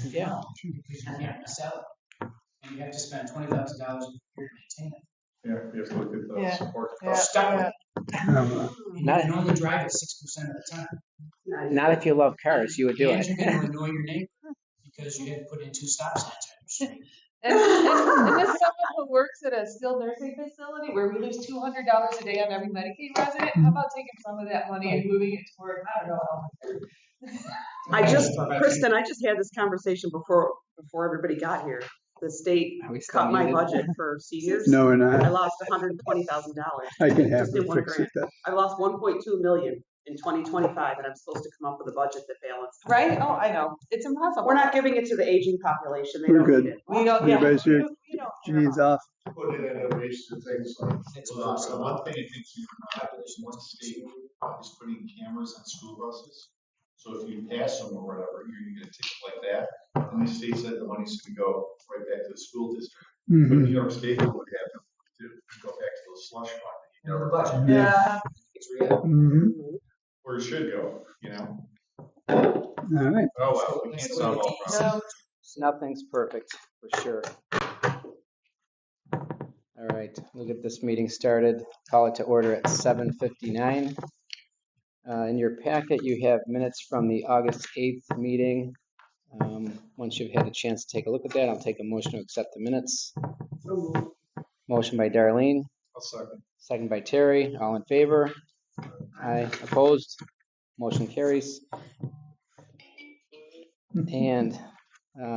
Yeah. Because you can't sell it. And you have to spend $20,000 a year to maintain it. Yeah, we have to look at the Yeah. support. Yeah. Stuck with it. Um, And you can only drive it 6% of the time. Not if you love cars, you would do And it. you're going to annoy your neighbor because you had to put in 2 stop signs on your street. And as someone who works at a skilled nursing facility where we lose $200 a day on every Medicaid resident, how about taking some of that money and moving it toward, I don't know. Kristen, I just had this conversation before everybody got here. The state Are we still cut my muted? budget for seniors. No, we're I not. lost $120,000. I can have Just in to one fix it. grant. I lost 1.2 million in 2025, and I'm supposed to come up with a budget that balances. Right? Oh, I know. It's impossible. We're not giving it to the aging population. They We're don't good. need it. We don't, yeah. Everybody's here. We don't. Jean's off. Put it in a waste of things like, It's well, awesome. one thing I think population one state is putting cameras on school buses. So if you pass them or whatever, you're gonna get a ticket like that. And the state said the money's gonna go right back to the school district. But Mhm. New York State would have to go back to the slush fund. You know, Budget. Yeah. It's real. Mhm. where it should go, you know? All right. Oh, well, we can't solve all problems. No. Nothing's perfect, for sure. All right, we'll get this meeting started. Call it to order at 7:59. In your packet, you have minutes from the August 8th meeting. Once you've had a chance to take a look at that, I'll take a motion to accept the minutes. Motion by Darlene, I'll second. second by Terry. All in favor? Aye. Opposed? Motion carries. And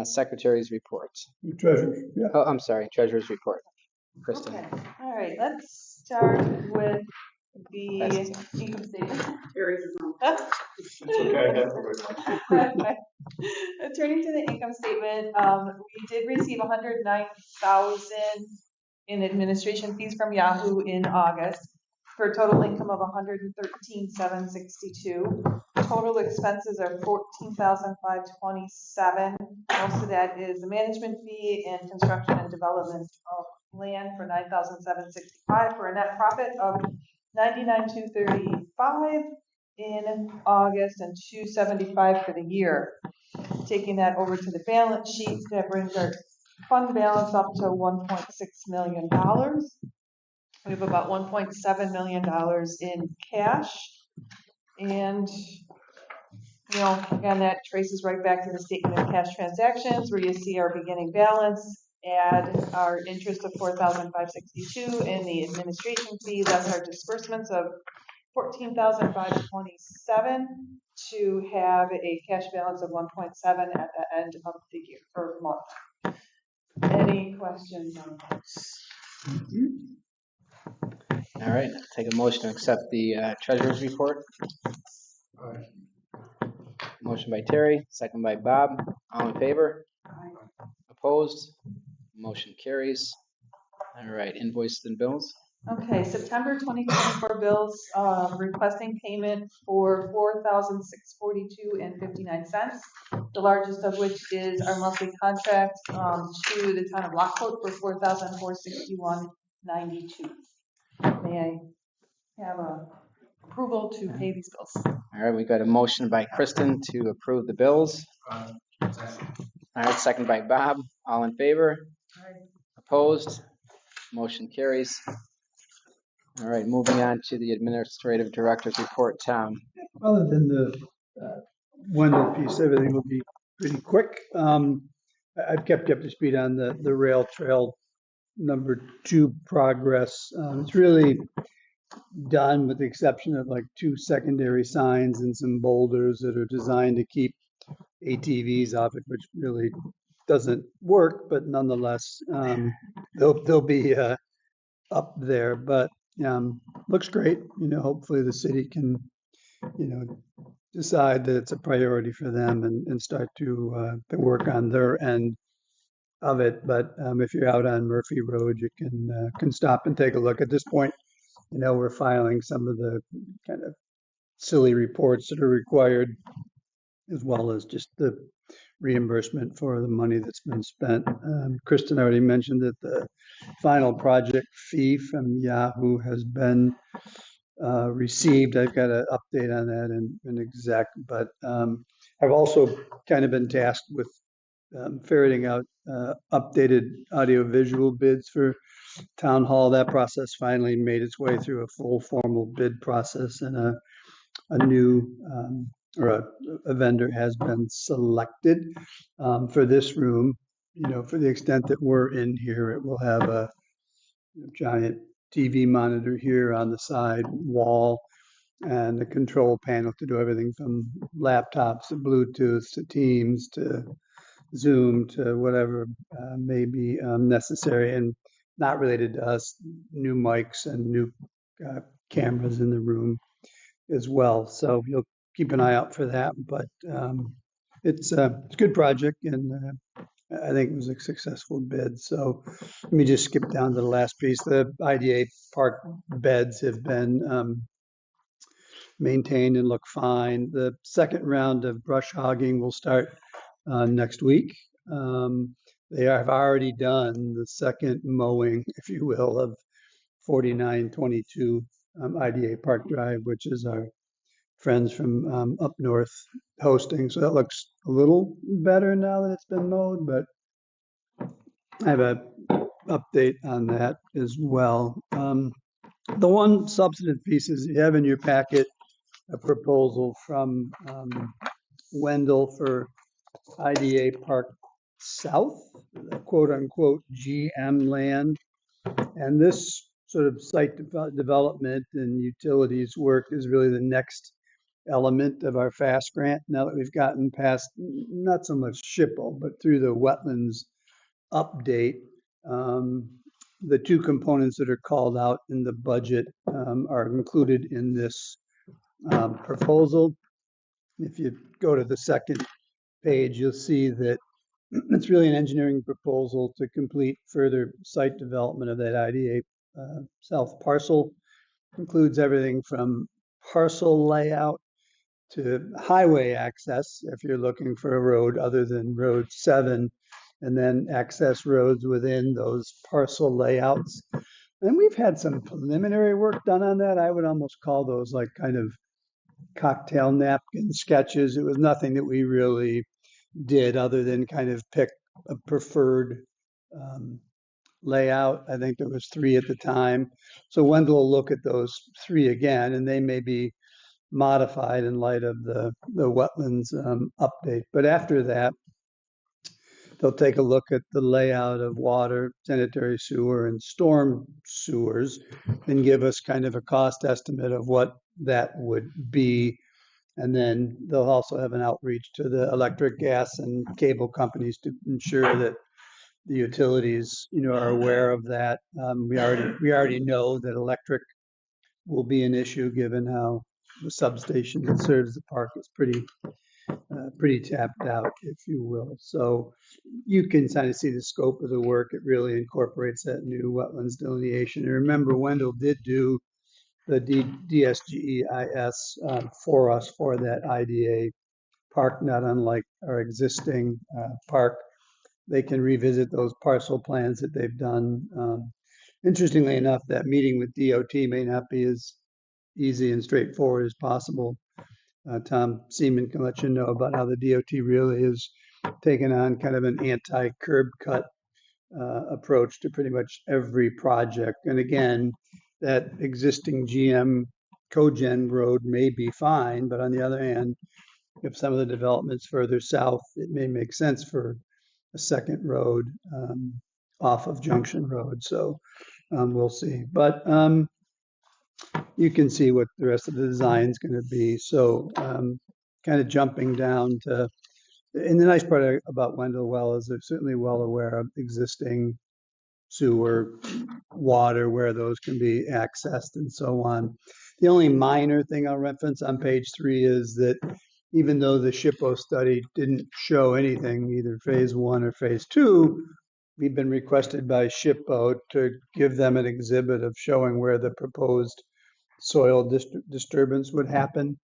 secretary's report. Treasure. Yeah. Oh, I'm sorry, treasurer's report. Kristen. Okay. All right. Let's start with the That's- income statement. Aries is on. It's okay, I got it. Turning to the income statement, we did receive 109,000 in administration fees from Yahoo in August for a total income of 113,762. Total expenses are 14,527. Most of that is the management fee and construction and development of land for 9,765 for a net profit of 99,235 in August and 275 for the year. Taking that over to the balance sheet, that brings our fund balance up to $1.6 million. We have about $1.7 million in cash. And, again, that traces right back to the statement of cash transactions where you see our beginning balance, add our interest of $4,562 and the administration fee, less our disbursements of $14,527 to have a cash balance of 1.7 at the end of the year or month. Any questions on those? All right, take a motion to accept the treasurer's report. Motion by Terry, second by Bob. All in favor? Opposed? Motion carries. All right, invoices and bills. Okay, September 2024 bills, requesting payment for $4,642.59. The largest of which is our monthly contract to the town of Lockport for $4,461.92. May I have a approval to pay these bills? All right, we got a motion by Kristen to approve the bills. All right, second by Bob. All in favor? Opposed? Motion carries. All right, moving on to the administrative director's report, Tom. Other than the one piece, everything will be pretty quick. I've kept you up to speed on the rail trail number 2 progress. It's really done with the exception of like 2 secondary signs and some boulders that are designed to keep ATVs off it, which really doesn't work, but nonetheless, they'll be up there. But looks great. Hopefully the city can, decide that it's a priority for them and start to work on their end of it. But if you're out on Murphy Road, you can stop and take a look. At this point, we're filing some of the kind of silly reports that are required, as well as just the reimbursement for the money that's been spent. Kristen already mentioned that the final project fee from Yahoo has been received. I've got an update on that in exec, but I've also kind of been tasked with ferreting out updated audiovisual bids for town hall. That process finally made its way through a full formal bid process, and a new or a vendor has been selected for this room. You know, for the extent that we're in here, it will have a giant TV monitor here on the side wall and a control panel to do everything from laptops to Bluetooth to Teams to Zoom to whatever may be necessary, and not related to us, new mics and new cameras in the room as well. So you'll keep an eye out for that, but it's a good project, and I think it was a successful bid. So let me just skip down to the last piece. The IDA park beds have been maintained and look fine. The second round of brush hogging will start next week. They have already done the second mowing, if you will, of 4922 IDA Park Drive, which is our friends from up north hosting. So that looks a little better now that it's been mowed, but I have a update on that as well. The one substantive piece is you have in your packet a proposal from Wendell for IDA Park South, quote unquote GM land. And this sort of site development and utilities work is really the next element of our FAST grant. Now that we've gotten past not so much SHPO, but through the wetlands update, the two components that are called out in the budget are included in this proposal. If you go to the second page, you'll see that it's really an engineering proposal to complete further site development of that IDA South parcel. Includes everything from parcel layout to highway access, if you're looking for a road other than Road 7, and then access roads within those parcel layouts. And we've had some preliminary work done on that. I would almost call those like kind of cocktail napkin sketches. It was nothing that we really did other than kind of pick a preferred layout. I think there was 3 at the time. So Wendell will look at those 3 again, and they may be modified in light of the wetlands update. But after that, they'll take a look at the layout of water, sanitary sewer, and storm sewers, and give us kind of a cost estimate of what that would be. And then they'll also have an outreach to the electric, gas, and cable companies to ensure that the utilities, you know, are aware of that. We already know that electric will be an issue given how the substation that serves the park is pretty tapped out, if you will. So you can kind of see the scope of the work. It really incorporates that new wetlands delineation. And remember, Wendell did do the DSGEIS for us for that IDA park, not unlike our existing park. They can revisit those parcel plans that they've done. Interestingly enough, that meeting with DOT may not be as easy and straightforward as possible. Tom Seaman can let you know about how the DOT really is taking on kind of an anti-curb cut approach to pretty much every project. And again, that existing GM cogen road may be fine, but on the other hand, if some of the developments further south, it may make sense for a second road off of Junction Road. So we'll see. But you can see what the rest of the design is going to be. So kind of jumping down to, and the nice part about Wendell Well is they're certainly well aware of existing sewer, water, where those can be accessed and so on. The only minor thing I'll reference on page 3 is that even though the SHPO study didn't show anything, either phase 1 or phase 2, we've been requested by SHPO to give them an exhibit of showing where the proposed soil disturbance would happen,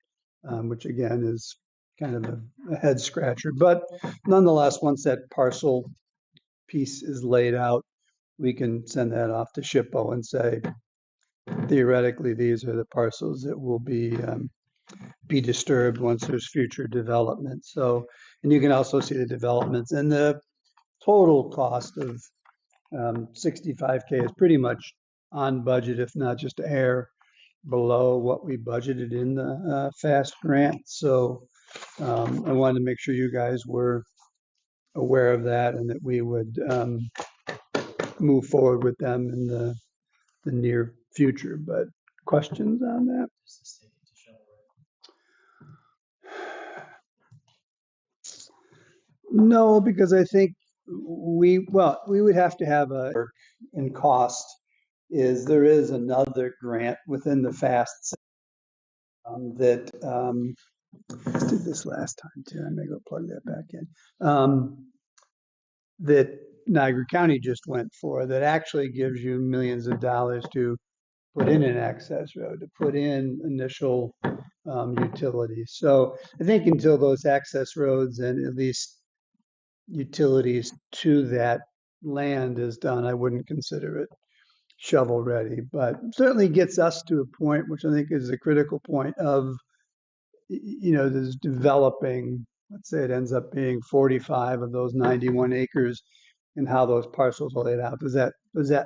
which again is kind of a head scratcher. But nonetheless, once that parcel piece is laid out, we can send that off to SHPO and say, theoretically, these are the parcels that will be disturbed once there's future development. So And you can also see the developments, and the total cost of 65K is pretty much on budget, if not just a hair below what we budgeted in the FAST grant. So I wanted to make sure you guys were aware of that and that we would move forward with them in the near future. But questions on that? Just to stick it to shovel No, because I think we would have to have a work in cost is there is another grant within the FAST that I did this last time too. I may go plug that back in. That Niagara County just went for that actually gives you millions of dollars to put in an access road, to put in initial utilities. So I think until those access roads and at least utilities to that land is done, I wouldn't consider it shovel ready, but certainly gets us to a point, which I think is a critical point of, there's developing, let's say it ends up being 45 of those 91 acres and how those parcels are laid out. Does that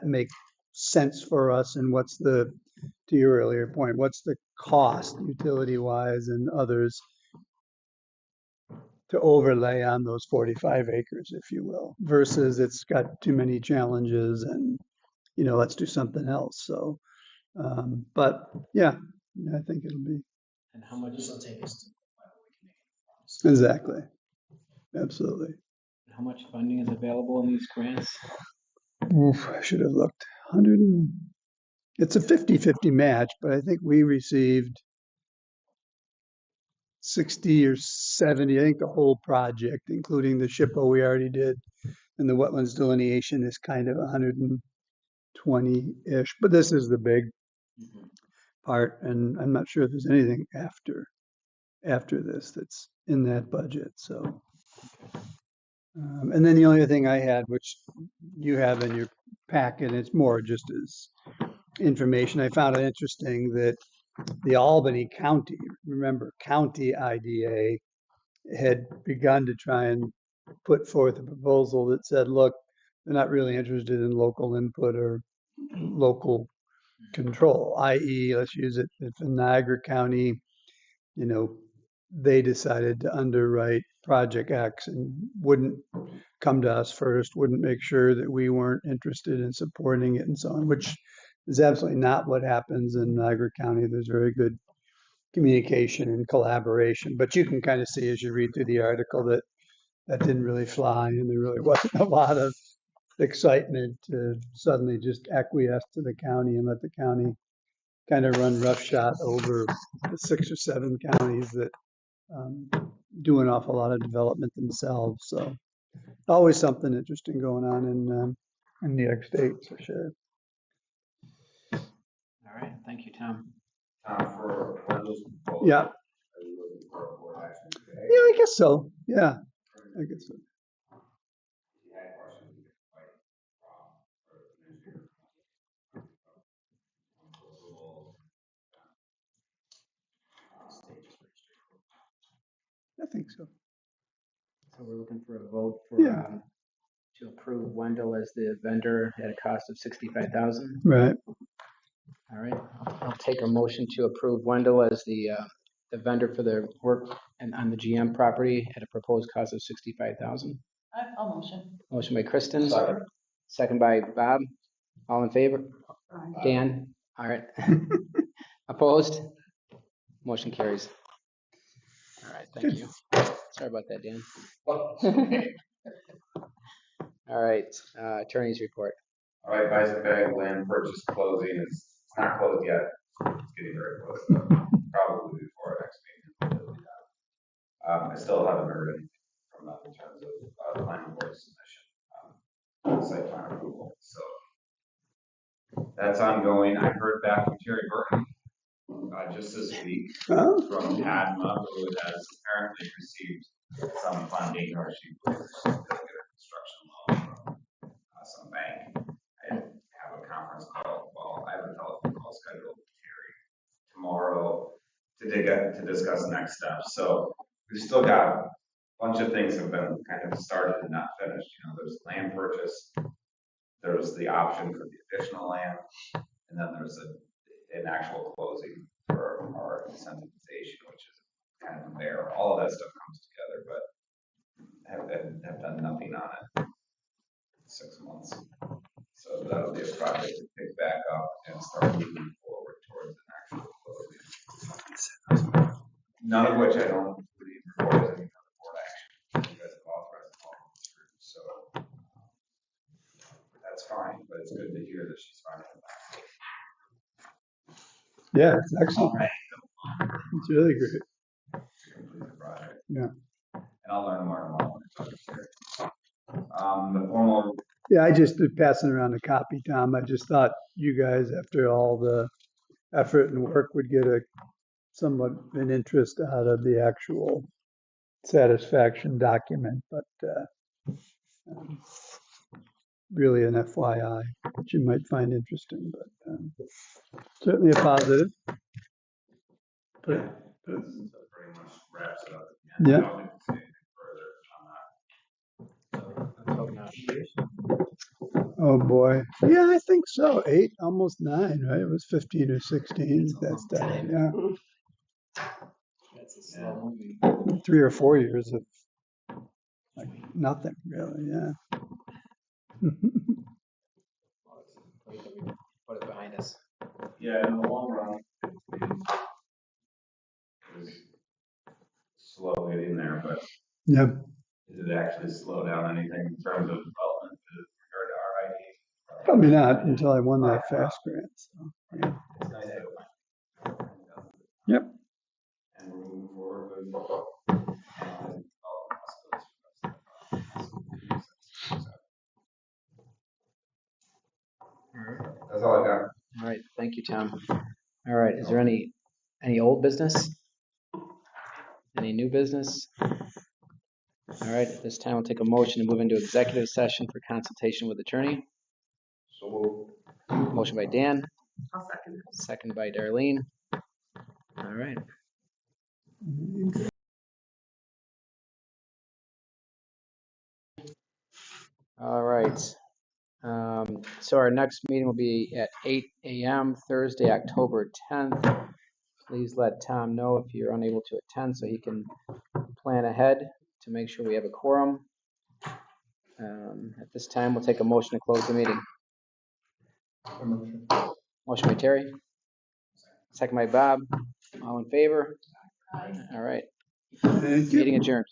make sense for us? And what's to your earlier point, what's the cost utility wise and others to overlay on those 45 acres, if you will, versus it's got too many challenges and, let's do something else. So, but yeah, I think it'll be. And how much this will take us to, we can make it. Exactly. Absolutely. How much funding is available in these grants? Oof, I should have looked. It's a 50-50 match, but I think we received 60 or 70, I think the whole project, including the SHPO we already did, and the wetlands delineation is kind of 120-ish, but this is the big part, and I'm not sure if there's anything after this that's in that budget, so. And then the only other thing I had, which you have in your packet, it's more just as information, I found it interesting that the Albany County, remember, county IDA had begun to try and put forth a proposal that said, look, they're not really interested in local input or local control, i.e., let's use it if in Niagara County, they decided to underwrite Project X and wouldn't come to us first, wouldn't make sure that we weren't interested in supporting it and so on, which is absolutely not what happens in Niagara County. There's very good communication and collaboration, but you can kind of see as you read through the article that didn't really fly and there really wasn't a lot of excitement to suddenly just acquiesce to the county and let the county kind of run roughshod over the 6 or 7 counties that do an awful lot of development themselves. So always something interesting going on in New York State for sure. All right, thank you, Tom. For one of those proposals, Yeah. are you looking for a board action today? Yeah, I guess so. Yeah, I guess so. If you had questions, you could fight for administrator. I think so. So we're looking for a vote for, Yeah. to approve Wendell as the vendor at a cost of 65,000. Right. All right, I'll take a motion to approve Wendell as the vendor for the work and on the GM property at a proposed cost of 65,000. I'll motion. Motion by Kristen, Second. second by Bob. All in favor? Aye. Dan? All right. Opposed? Motion carries. All right, thank you. Sorry about that, Dan. All right, attorney's report. All right, Bison Bag land purchase closing is, it's not closed yet. It's getting very close, but probably before our next meeting. it'll be done. I still haven't heard anything from them in terms of the planning board submission, site plan approval, so. That's ongoing. I heard back from Terry Burton, just this week Oh, from Padma, who has apparently received some funding, or she believes she's gonna get a construction loan from some bank. I have a conference call, well, I have a telephone call scheduled with Terry tomorrow to discuss next steps. So we've still got bunch of things have been kind of started and not finished, you know, there's land purchase, there's the option for the additional land, and then there's an actual closing for our incentivization, which is kind of there. All of that stuff comes together, but have done nothing on it. 6 months. So that'll be a project to pick back up and start moving forward towards an actual closing. None of which I don't believe requires any kind of board action. You guys have authorized all of this through, so that's fine, but it's good to hear that she's fine with that. Yeah, it's excellent. It's really great. To complete the project. Yeah. And I'll learn more tomorrow when I talk to her. The formal, Yeah, I just did passing around a copy, Tom. I just thought you guys, after all the effort and work, would get a somewhat an interest out of the actual satisfaction document, but really an FYI, which you might find interesting, but certainly a positive. But, pretty much wraps it up. At the end. I don't think we'll say anything further on that. oh boy, yeah, I think so. 8, almost 9, right? It was 15 or 16. That's that. Yeah, That's a slow movie. 3 or 4 years of like nothing really. Yeah. Put it behind us. Yeah, in the long run, it was slow getting there, but Yep. did it actually slow down anything in terms of development compared to our ID? Probably not until I won that FAST grant. So, yeah. It's nice to have. Yep. And we're moving forward with development possibilities for us. That's all I got. All right, thank you, Tom. All right, is there any old business? Any new business? All right, at this time, we'll take a motion to move into executive session for consultation with attorney. So Motion by Dan, I'll second it. second by Darlene. All right. All right. So our next meeting will be at 8 a.m. Thursday, October 10th. Please let Tom know if you're unable to attend so he can plan ahead to make sure we have a quorum. At this time, we'll take a motion to close the meeting. Motion by Terry. Second by Bob. All in favor? All right. Thank you. Meeting adjourned.